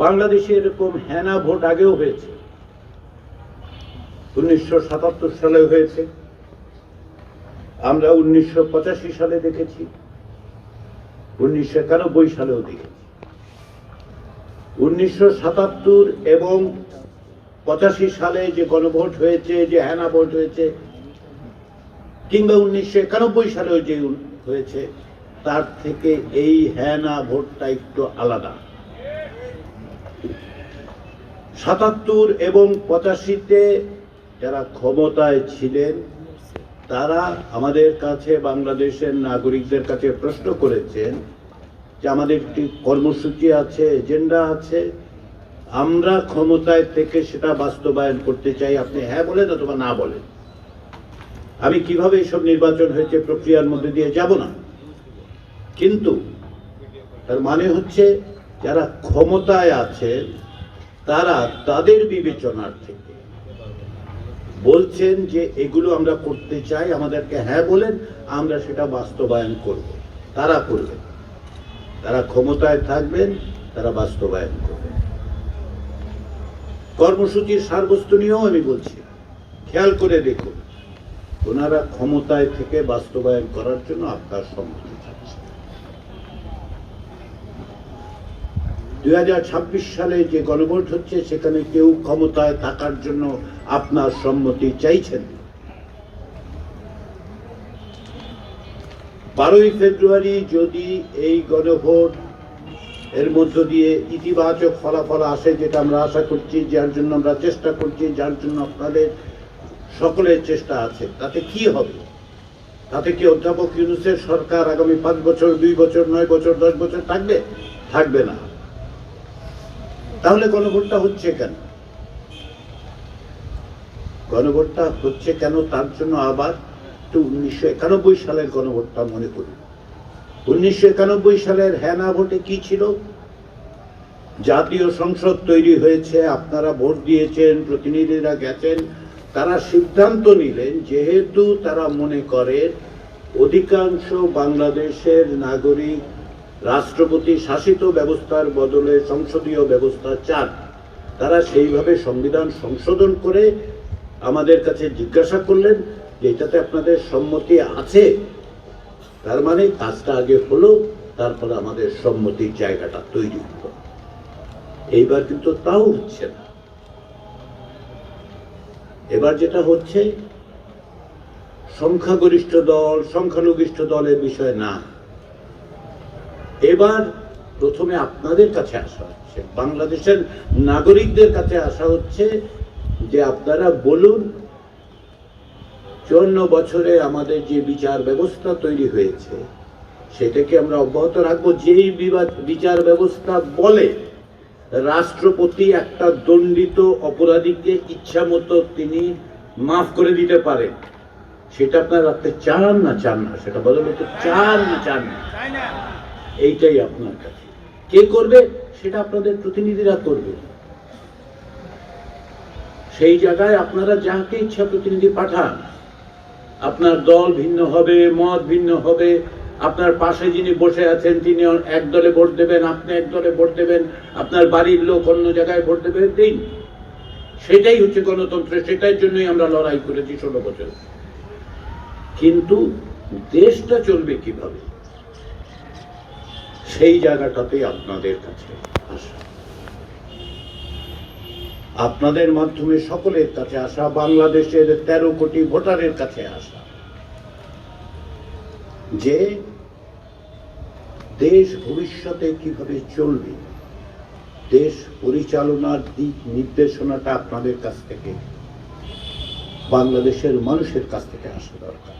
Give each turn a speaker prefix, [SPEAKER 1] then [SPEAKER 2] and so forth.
[SPEAKER 1] বাংলাদেশে এরকম হেনা ভোট আগেও হয়েছে, 1977 সালে হয়েছে, আমরা 1985 সালে দেখেছি, 1991 সালেও দেখেছি। 1977 এবং 85 সালে যে গণভোট হয়েছে, যে হেনা ভোট হয়েছে, কিংবা 1991 সালেও যে হয়েছে, তার থেকে এই হেনা ভোটটা একটু আলাদা। 77 এবং 85-তে যারা ক্ষমতায় ছিলেন তারা আমাদের কাছে, বাংলাদেশের নাগরিকদের কাছে প্রশ্ন করেছেন যে আমাদের একটি কর্মসূচি আছে, এজেন্ডা আছে, আমরা ক্ষমতায় থেকে সেটা বাস্তবায়ন করতে চাই, আপনি হ্যাঁ বলেন অথবা না বলেন। আমি কিভাবে এসব নির্বাচন হয়েছে প্রক্রিয়ার মধ্যে দিয়ে যাব না, কিন্তু তার মানে হচ্ছে যারা ক্ষমতায় আছেন তারা তাদের বিবেচনার থেকে বলছেন যে এগুলো আমরা করতে চাই, আমাদেরকে হ্যাঁ বলেন, আমরা সেটা বাস্তবায়ন করব। তারা করবেন, তারা ক্ষমতায় থাকবেন, তারা বাস্তবায়ন করবেন। কর্মসূচির সারবস্তু নিয়েও আমি বলছি, খেয়াল করে দেখুন, ওনারা ক্ষমতায় থেকে বাস্তবায়ন করার জন্য আপনার সম্মতি চাচ্ছে। 2026 সালে যে গণভোট হচ্ছে সেখানে কেউ ক্ষমতায় থাকার জন্য আপনার সম্মতি চাইছেন। 12ই ফেব্রুয়ারি যদি এই গণভোট এর মধ্য দিয়ে ইতিবাচক ফলাফল আসে, যেটা আমরা আশা করছি, যার জন্য আমরা চেষ্টা করছি, যার জন্য আপনাদের সকলের চেষ্টা আছে, তাতে কি হবে? তাতে কি অধ্যাপক ইউনূসের সরকার আগামী 5 বছর, 2 বছর, 9 বছর, 10 বছর থাকবে? থাকবে না। তাহলে গণভোটটা হচ্ছে কেন? গণভোটটা হচ্ছে কেন তার জন্য আবার 1991 সালের গণভোটটা মনে করি। 1991 সালের হেনা ভোটে কি ছিল? জাতীয় সংসদ তৈরি হয়েছে, আপনারা ভোট দিয়েছেন, প্রতিনিধিরা গেছেন, তারা সিদ্ধান্ত নিলেন, যেহেতু তারা মনে করে অধিকাংশ বাংলাদেশের নাগরিক রাষ্ট্রপতি শাসিত ব্যবস্থার বদলে সংসদীয় ব্যবস্থা চান, তারা সেইভাবে সংবিধান সংশোধন করে আমাদের কাছে জিজ্ঞাসা করলেন যে এটাতে আপনাদের সম্মতি আছে। তার মানে কাজটা আগে হলো, তারপরে আমাদের সম্মতির জায়গাটা তৈরি হলো। এইবার কিন্তু তাও হচ্ছে না। এবার যেটা হচ্ছে, সংখ্যাগরিষ্ঠ দল সংখ্যালঘিষ্ঠ দলের বিষয় না, এবার প্রথমে আপনাদের কাছে আসা হচ্ছে, বাংলাদেশের নাগরিকদের কাছে আসা হচ্ছে যে আপনারা বলুন 54 বছরে আমাদের যে বিচার ব্যবস্থা তৈরি হয়েছে সেটাকে আমরা অব্যাহত রাখবো। যেই বিচার ব্যবস্থা বলে রাষ্ট্রপতি একটা দণ্ডিত অপরাধীকে ইচ্ছা মতো তিনি মাফ করে দিতে পারেন, সেটা আপনারা রাখতে চান না চান না? সেটা বলেন তো, চান না চান না? এইটাই আপনার কাছে। কে করবে? সেটা আপনাদের প্রতিনিধিরা করবে। সেই জায়গায় আপনারা যাকে ইচ্ছা প্রতিনিধি পাঠান, আপনার দল ভিন্ন হবে, মত ভিন্ন হবে, আপনার পাশে যিনি বসে আছেন তিনি এক দলে ভোট দেবেন, আপনি এক দলে ভোট দেবেন, আপনার বাড়ির লোক অন্য জায়গায় ভোট দেবে, দিন। সেটাই হচ্ছে গণতন্ত্র, সেটার জন্যই আমরা লড়াই করেছি 16 বছর। কিন্তু দেশটা চলবে কিভাবে, সেই জায়গাটাতেই আপনাদের কাছে আসা, আপনাদের মাধ্যমে সকলের কাছে আসা, বাংলাদেশের 13 কোটি ভোটারের কাছে আসা, যে দেশ ভবিষ্যতে কিভাবে চলবে, দেশ পরিচালনার দিক নির্দেশনাটা আপনাদের কাছ থেকে, বাংলাদেশের মানুষের কাছ থেকে আসা দরকার।